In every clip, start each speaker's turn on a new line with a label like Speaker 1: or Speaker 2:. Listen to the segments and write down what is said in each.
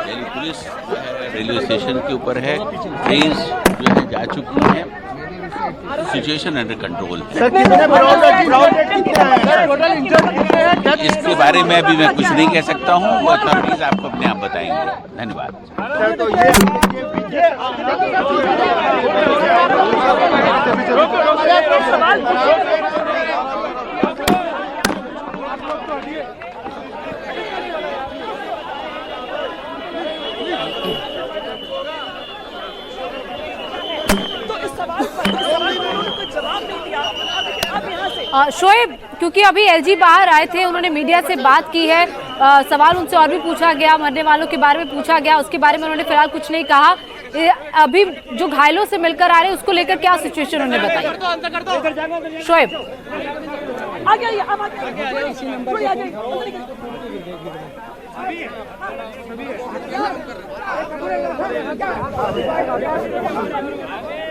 Speaker 1: Delhi police जो है railway station के ऊपर है, ट्रेन जो है जा चुकी है, सिचुएशन अंडर कंट्रोल। इसके बारे में अभी मैं कुछ नहीं कह सकता हूँ, वो अथॉरिटीज आपको अपने आप बताएंगे। धन्यवाद।
Speaker 2: शोएब, क्योंकि अभी एलजी बाहर आए थे, उन्होंने मीडिया से बात की है, सवाल उनसे और भी पूछा गया, मरने वालों के बारे में पूछा गया, उसके बारे में उन्होंने फिलहाल कुछ नहीं कहा। अभी जो घायलों से मिलकर आ रहे हैं उसको लेकर क्या सिचुएशन उन्होंने बताई? शोएब,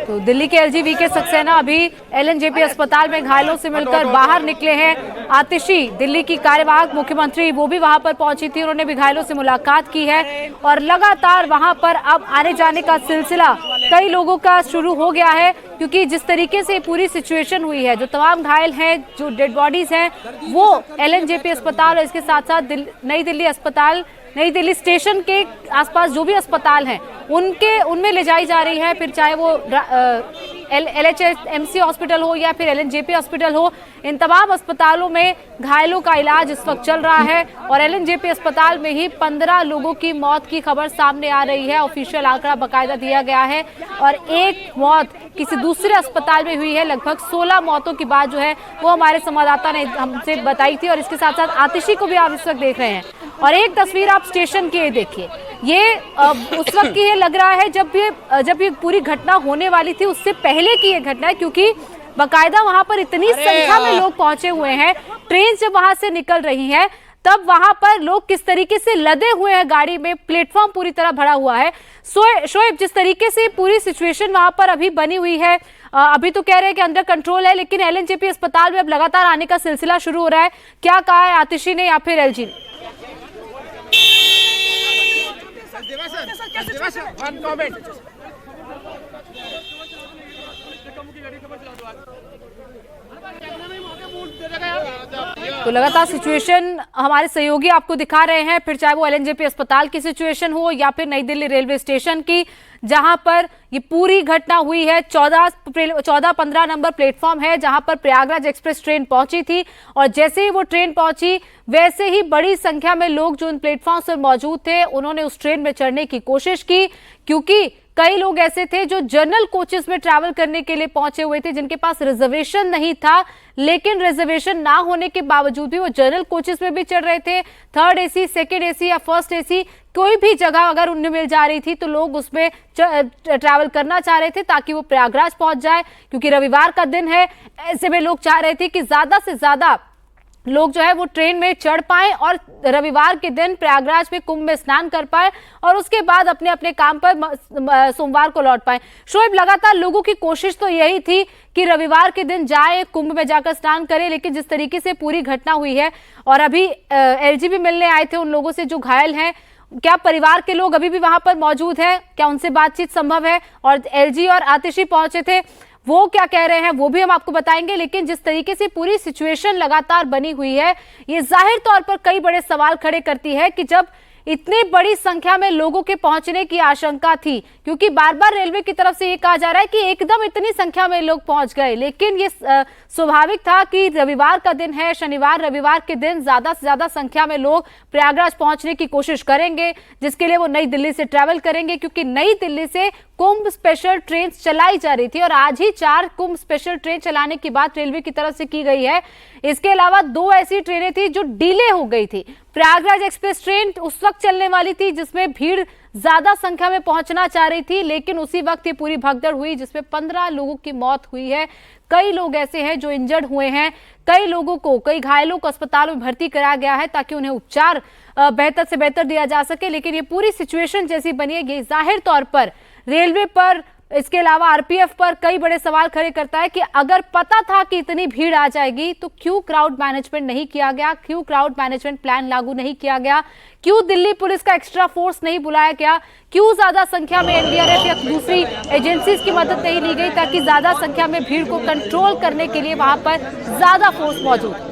Speaker 2: तो दिल्ली के एलजी वीके सक्सेना अभी एलएनजेपी अस्पताल में घायलों से मिलकर बाहर निकले हैं। आतिशी, दिल्ली की कार्यवाहक मुख्यमंत्री, वो भी वहां पर पहुंची थी, उन्होंने भी घायलों से मुलाकात की है और लगातार वहां पर अब आने जाने का सिलसिला कई लोगों का शुरू हो गया है, क्योंकि जिस तरीके से पूरी सिचुएशन हुई है, जो तमाम घायल हैं, जो डेड बॉडीज हैं, वो एलएनजेपी अस्पताल और इसके साथ साथ नई दिल्ली अस्पताल, नई दिल्ली स्टेशन के आसपास जो भी अस्पताल हैं उनमें ले जाई जा रही है। फिर चाहे वो LHMC हॉस्पिटल हो या फिर LNJP हॉस्पिटल हो, इन तमाम अस्पतालों में घायलों का इलाज इस वक्त चल रहा है और LNJP अस्पताल में ही 15 लोगों की मौत की खबर सामने आ रही है। ऑफिशियल आंकड़ा बाकायदा दिया गया है और एक मौत किसी दूसरे अस्पताल में हुई है। लगभग 16 मौतों की बात जो है वो हमारे संवाददाता ने हमसे बताई थी और इसके साथ साथ आतिशी को भी आप इस वक्त देख रहे हैं। और एक तस्वीर आप स्टेशन की देखिए, ये उस वक्त की ये लग रहा है जब ये पूरी घटना होने वाली थी, उससे पहले की ये घटना है, क्योंकि बाकायदा वहां पर इतनी संख्या में लोग पहुंचे हुए हैं। ट्रेन जब वहां से निकल रही है तब वहां पर लोग किस तरीके से लदे हुए हैं गाड़ी में, प्लेटफॉर्म पूरी तरह भरा हुआ है। शोएब, जिस तरीके से पूरी सिचुएशन वहां पर अभी बनी हुई है, अभी तो कह रहे हैं कि अंडर कंट्रोल है, लेकिन LNJP अस्पताल में अब लगातार आने का सिलसिला शुरू हो रहा है। क्या कहा है आतिशी ने या फिर एलजी ने? तो लगातार सिचुएशन हमारे सहयोगी आपको दिखा रहे हैं, फिर चाहे वो LNJP अस्पताल की सिचुएशन हो या फिर नई दिल्ली रेलवे स्टेशन की, जहां पर ये पूरी घटना हुई है। 14-15 नंबर प्लेटफॉर्म है जहां पर प्रयागराज एक्सप्रेस ट्रेन पहुंची थी और जैसे ही वो ट्रेन पहुंची वैसे ही बड़ी संख्या में लोग जो उन प्लेटफॉर्म पर मौजूद थे उन्होंने उस ट्रेन में चढ़ने की कोशिश की, क्योंकि कई लोग ऐसे थे जो जनरल कोचेस में ट्रैवल करने के लिए पहुंचे हुए थे, जिनके पास रिजर्वेशन नहीं था, लेकिन रिजर्वेशन ना होने के बावजूद भी वो जनरल कोचेस में भी चढ़ रहे थे। थर्ड एसी, सेकेंड एसी या फर्स्ट एसी, कोई भी जगह अगर उन्हें मिल जा रही थी तो लोग उसमें ट्रैवल करना चाह रहे थे ताकि वो प्रयागराज पहुंच जाए, क्योंकि रविवार का दिन है। ऐसे में लोग चाह रहे थे कि ज्यादा से ज्यादा लोग जो है वो ट्रेन में चढ़ पाएं और रविवार के दिन प्रयागराज में कुंभ में स्नान कर पाए और उसके बाद अपने अपने काम पर सोमवार को लौट पाए। शोएब, लगातार लोगों की कोशिश तो यही थी कि रविवार के दिन जाए, कुंभ में जाकर स्नान करें, लेकिन जिस तरीके से पूरी घटना हुई है और अभी एलजी भी मिलने आए थे उन लोगों से जो घायल हैं, क्या परिवार के लोग अभी भी वहां पर मौजूद हैं? क्या उनसे बातचीत संभव है? और एलजी और आतिशी पहुंचे थे, वो क्या कह रहे हैं वो भी हम आपको बताएंगे। लेकिन जिस तरीके से पूरी सिचुएशन लगातार बनी हुई है, ये जाहिर तौर पर कई बड़े सवाल खड़े करती है कि जब इतनी बड़ी संख्या में लोगों के पहुंचने की आशंका थी, क्योंकि बार बार रेलवे की तरफ से ये कहा जा रहा है कि एकदम इतनी संख्या में लोग पहुंच गए, लेकिन ये स्वाभाविक था कि रविवार का दिन है, शनिवार रविवार के दिन ज्यादा से ज्यादा संख्या में लोग प्रयागराज पहुंचने की कोशिश करेंगे, जिसके लिए वो नई दिल्ली से ट्रैवल करेंगे, क्योंकि नई दिल्ली से कुंभ स्पेशल ट्रेन चलाई जा रही थी और आज ही 4 कुंभ स्पेशल ट्रेन चलाने की बात रेलवे की तरफ से की गई है। इसके अलावा 2 ऐसी ट्रेनें थी जो डिले हो गई थी। प्रयागराज एक्सप्रेस ट्रेन उस वक्त चलने वाली थी जिसमें भीड़ ज्यादा संख्या में पहुंचना चाह रही थी, लेकिन उसी वक्त ये पूरी भगदड़ हुई जिसमें 15 लोगों की मौत हुई है। कई लोग ऐसे हैं जो इंजर्ड हुए हैं, कई घायलों को अस्पतालों में भर्ती कराया गया है ताकि उन्हें उपचार बेहतर से बेहतर दिया जा सके। लेकिन ये पूरी सिचुएशन जैसी बनी है, ये जाहिर तौर पर रेलवे पर इसके अलावा आरपीएफ पर कई बड़े सवाल खड़े करता है कि अगर पता था कि इतनी भीड़ आ जाएगी तो क्यों क्राउड मैनेजमेंट नहीं किया गया, क्यों क्राउड मैनेजमेंट प्लान लागू नहीं किया गया, क्यों दिल्ली पुलिस का एक्स्ट्रा फोर्स नहीं बुलाया गया, क्यों ज्यादा संख्या में एनडीआरएफ या दूसरी एजेंसीज की मदद नहीं ली गई ताकि ज्यादा संख्या में भीड़ को कंट्रोल करने के लिए वहां पर ज्यादा फोर्स मौजूद।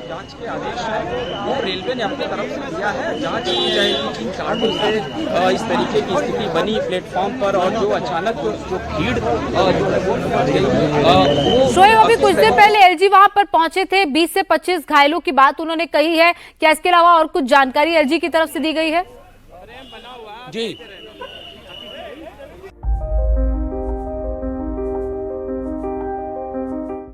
Speaker 3: जांच के आदेश हैं वो रेलवे ने अपनी तरफ से दिया है। जांच की जाएगी किन कारणों से इस तरीके की स्थिति बनी प्लेटफॉर्म पर और जो अचानक जो भीड़ जो है वो पहुंच गई।
Speaker 2: शोएब, अभी कुछ देर पहले एलजी वहां पर पहुंचे थे, 20 से 25 घायलों की बात उन्होंने कही है। क्या इसके अलावा और कुछ जानकारी एलजी की तरफ से दी गई है?
Speaker 3: जी